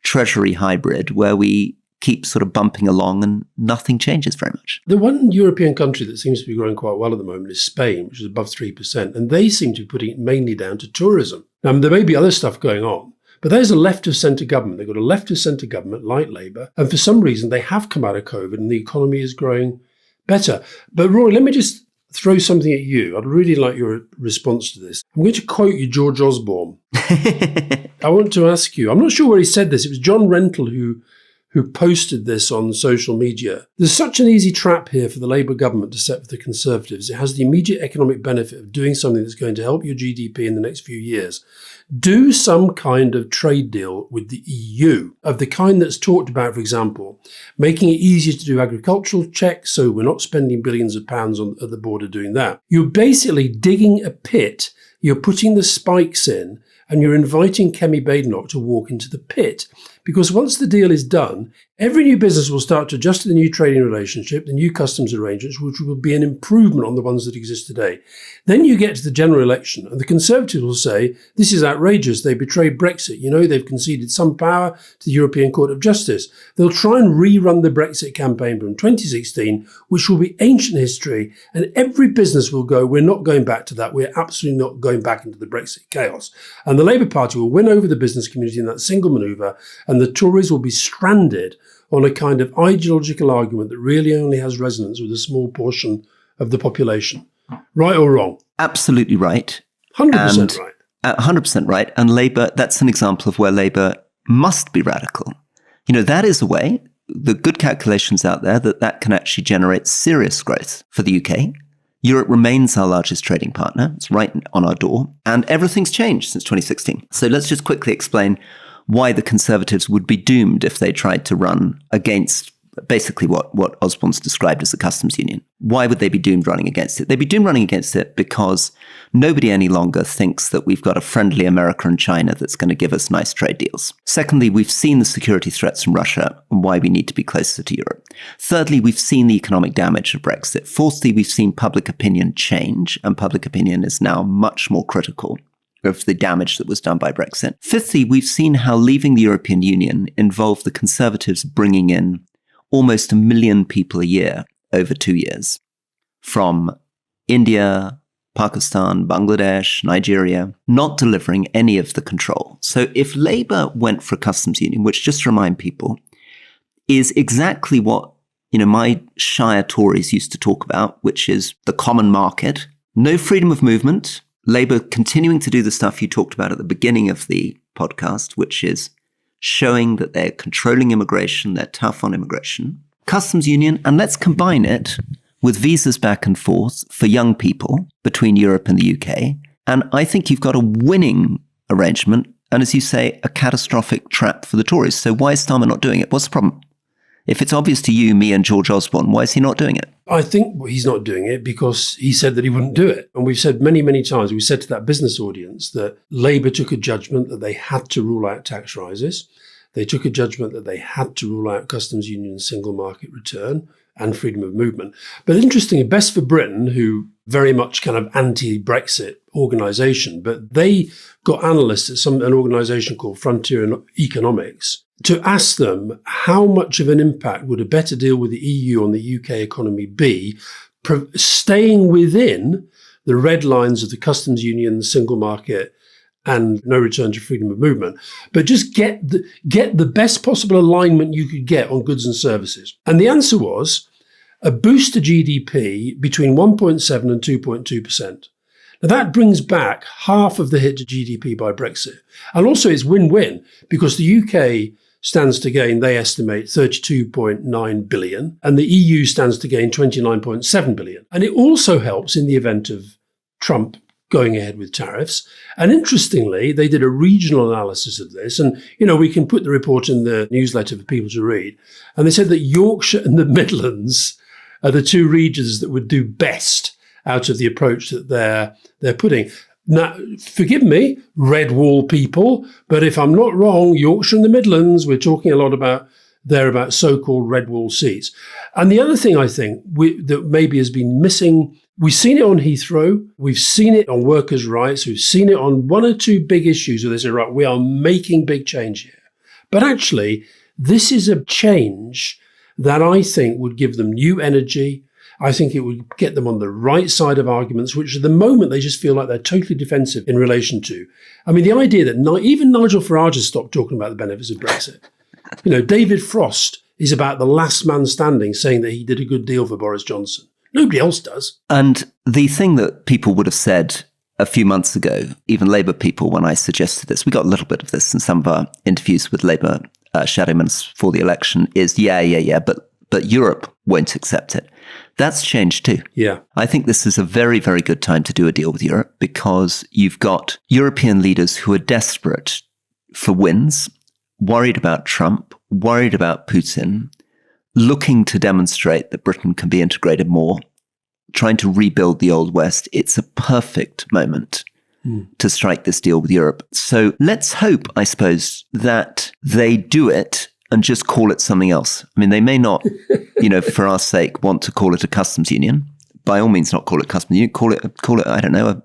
treasury hybrid where we keep sort of bumping along and nothing changes very much. The one European country that seems to be growing quite well at the moment is Spain, which is above 3%, and they seem to be putting it mainly down to tourism. Now, there may be other stuff going on, but there's a left-of-centre government. They've got a left-of-centre government like Labour, and for some reason they have come out of COVID and the economy is growing better. But Rory, let me just throw something at you. I'd really like your response to this. I'm going to quote you George Osborne. I want to ask you, I'm not sure where he said this. It was John Rentoul who posted this on social media. There's such an easy trap here for the Labour government to set for the Conservatives. It has the immediate economic benefit of doing something that's going to help your GDP in the next few years. Do some kind of trade deal with the EU, of the kind that's talked about, for example, making it easier to do agricultural checks so we're not spending billions of pounds at the border doing that. You're basically digging a pit, you're putting the spikes in, and you're inviting Kemi Badenoch to walk into the pit. Because once the deal is done, every new business will start to adjust to the new trading relationship, the new customs arrangements, which will be an improvement on the ones that exist today. Then you get to the general election, and the Conservatives will say, this is outrageous, they betrayed Brexit. They've conceded some power to the European Court of Justice. They'll try and rerun the Brexit campaign from 2016, which will be ancient history, and every business will go, we're not going back to that, we're absolutely not going back into the Brexit chaos. And the Labour Party will win over the business community in that single manoeuvre, and the Tories will be stranded on a kind of ideological argument that really only has resonance with a small portion of the population. Right or wrong? Absolutely right. 100% right. 100% right. And Labour, that's an example of where Labour must be radical. That is a way, the good calculations out there, that can actually generate serious growth for the UK. Europe remains our largest trading partner. It's right on our door. And everything's changed since 2016. So let's just quickly explain why the Conservatives would be doomed if they tried to run against basically what Osborne's described as a customs union. Why would they be doomed running against it? They'd be doomed running against it because nobody any longer thinks that we've got a friendly America and China that's going to give us nice trade deals. Secondly, we've seen the security threats from Russia and why we need to be closer to Europe. Thirdly, we've seen the economic damage of Brexit. Fourthly, we've seen public opinion change, and public opinion is now much more critical of the damage that was done by Brexit. Fifthly, we've seen how leaving the European Union involved the Conservatives bringing in almost 1 million people a year over 2 years from India, Pakistan, Bangladesh, Nigeria, not delivering any of the control. So if Labour went for a customs union, which, just to remind people, is exactly what my Shire Tories used to talk about, which is the common market, no freedom of movement, Labour continuing to do the stuff you talked about at the beginning of the podcast, which is showing that they're controlling immigration, they're tough on immigration, customs union, and let's combine it with visas back and forth for young people between Europe and the UK. And I think you've got a winning arrangement, and as you say, a catastrophic trap for the Tories. So why is Starmer not doing it? What's the problem? If it's obvious to you, me and George Osborne, why is he not doing it? I think he's not doing it because he said that he wouldn't do it. And we've said many, many times, we said to that business audience that Labour took a judgment that they had to rule out tax rises. They took a judgment that they had to rule out customs union, single market return and freedom of movement. But interestingly, Best for Britain, who very much kind of anti-Brexit organisation, but they got analysts at an organisation called Frontier Economics to ask them how much of an impact would a better deal with the EU on the UK economy be, staying within the red lines of the customs union, the single market, and no return to freedom of movement, but just get the best possible alignment you could get on goods and services. And the answer was a boost to GDP between 1.7 and 2.2%. Now that brings back half of the hit to GDP by Brexit. And also it's win-win because the UK stands to gain, they estimate, 32.9 billion, and the EU stands to gain 29.7 billion. And it also helps in the event of Trump going ahead with tariffs. And interestingly, they did a regional analysis of this. And, we can put the report in the newsletter for people to read. And they said that Yorkshire and the Midlands are the two regions that would do best out of the approach that they're putting. Now, forgive me, red wall people, but if I'm not wrong, Yorkshire and the Midlands, we're talking a lot about so-called red wall seats. And the other thing I think that maybe has been missing, we've seen it on Heathrow, we've seen it on workers' rights, we've seen it on one or two big issues where they say, right, we are making big change here. But actually, this is a change that I think would give them new energy. I think it would get them on the right side of arguments, which at the moment they just feel like they're totally defensive in relation to. I mean, the idea that even Nigel Farage has stopped talking about the benefits of Brexit. David Frost is about the last man standing, saying that he did a good deal for Boris Johnson. Nobody else does. And the thing that people would have said a few months ago, even Labour people, when I suggested this, we got a little bit of this in some of our interviews with Labour shadow ministers for the election, is but Europe won't accept it. That's changed too. Yeah. I think this is a very, very good time to do a deal with Europe because you've got European leaders who are desperate for wins, worried about Trump, worried about Putin, looking to demonstrate that Britain can be integrated more, trying to rebuild the Old West. It's a perfect moment to strike this deal with Europe. So let's hope, I suppose, that they do it and just call it something else. I mean, they may not, for our sake, want to call it a customs union. By all means, not call it customs union. Call it, I don't know,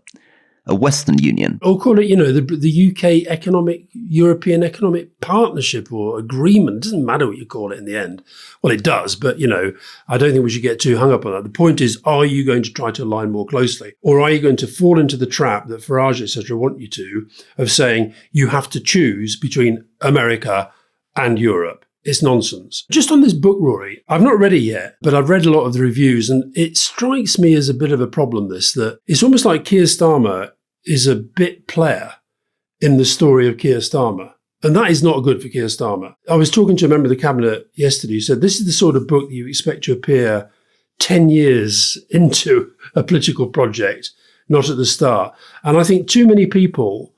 a Western Union. Or call it, the UK European Economic Partnership or Agreement. It doesn't matter what you call it in the end. Well, it does, but, I don't think we should get too hung up on that. The point is, are you going to try to align more closely? Or are you going to fall into the trap that Farage, etc., want you to, of saying you have to choose between America and Europe? It's nonsense. Just on this book, Rory, I've not read it yet, but I've read a lot of the reviews, and it strikes me as a bit of a problem, that it's almost like Keir Starmer is a bit player in the story of Keir Starmer. And that is not good for Keir Starmer. I was talking to a member of the cabinet yesterday who said this is the sort of book that you expect to appear 10 years into a political project, not at the start. And I think too many people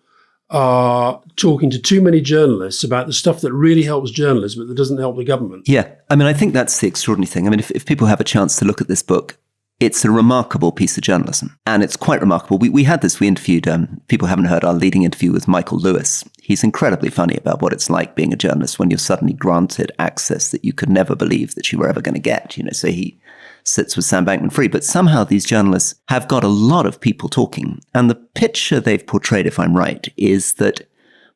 are talking to too many journalists about the stuff that really helps journalists, but that doesn't help the government. Yeah. I mean, I think that's the extraordinary thing. I mean, if people have a chance to look at this book, it's a remarkable piece of journalism. And it's quite remarkable. We had this, we interviewed, people haven't heard our leading interview with Michael Lewis. He's incredibly funny about what it's like being a journalist when you're suddenly granted access that you could never believe that you were ever going to get. So he sits with Sam Bankman-Fried. But somehow these journalists have got a lot of people talking. And the picture they've portrayed, if I'm right, is that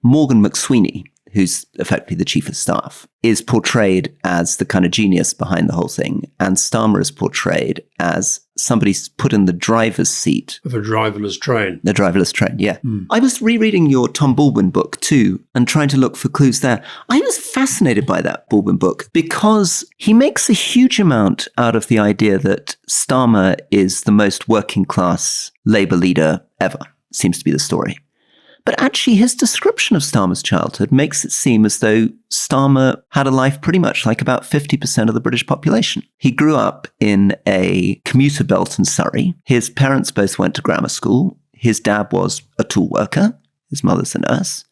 Morgan McSweeney, who's effectively the chief of staff, is portrayed as the kind of genius behind the whole thing. And Starmer is portrayed as somebody put in the driver's seat. Of a driverless train. The driverless train, yeah. I was rereading your Tom Baldwin book too and trying to look for clues there. I was fascinated by that Baldwin book because he makes a huge amount out of the idea that Starmer is the most working class Labour leader ever, seems to be the story. But actually, his description of Starmer's childhood makes it seem as though Starmer had a life pretty much like about 50% of the British population. He grew up in a commuter belt in Surrey. His parents both went to grammar school. His dad was a tool worker. His mother's a nurse.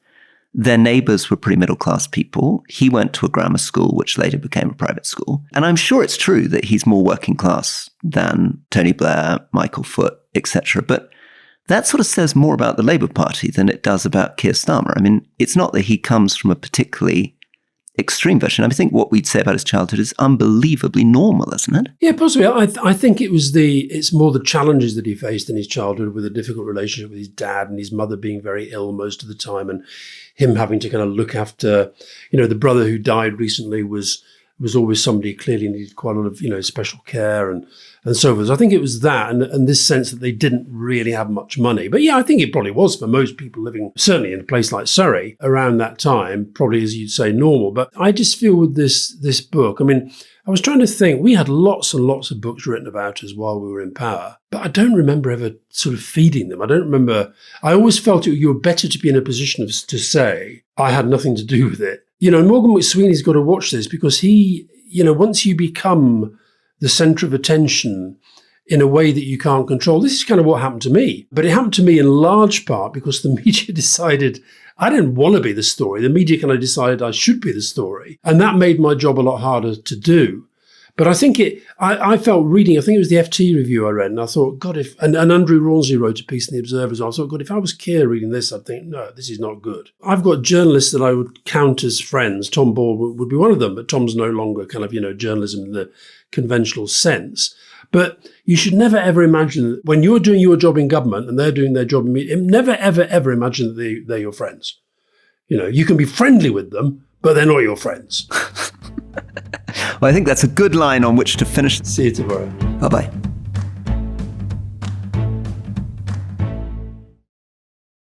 Their neighbours were pretty middle-class people. He went to a grammar school, which later became a private school. And I'm sure it's true that he's more working class than Tony Blair, Michael Foot, etc. But that sort of says more about the Labour Party than it does about Keir Starmer. I mean, it's not that he comes from a particularly extreme version. I think what we'd say about his childhood is unbelievably normal, isn't it? Yeah, possibly. I think it's more the challenges that he faced in his childhood with a difficult relationship with his dad and his mother being very ill most of the time and him having to kind of look after, the brother who died recently was always somebody clearly needed quite a lot of, special care and so forth. So I think it was that and this sense that they didn't really have much money. But yeah, I think it probably was for most people living, certainly in a place like Surrey around that time, probably as you'd say, normal. But I just feel with this book, I mean, I was trying to think, we had lots and lots of books written about us while we were in power, but I don't remember ever sort of feeding them. I always felt you were better to be in a position to say, I had nothing to do with it. Morgan McSweeney's got to watch this because he, once you become the centre of attention in a way that you can't control, this is kind of what happened to me. But it happened to me in large part because the media decided I didn't want to be the story. The media kind of decided I should be the story. And that made my job a lot harder to do. But I think I felt reading, I think it was the FT review I read, and I thought, God, and Andrew Rawnsley wrote a piece in The Observer, so I thought, God, if I was Keir reading this, I'd think, no, this is not good. I've got journalists that I would count as friends. Tom Baldwin would be one of them, but Tom's no longer kind of, journalism in the conventional sense. But you should never, ever imagine that when you're doing your job in government and they're doing their job in media, never, ever, ever imagine that they're your friends. You can be friendly with them, but they're not your friends. Well, I think that's a good line on which to finish. See you tomorrow. Bye-bye.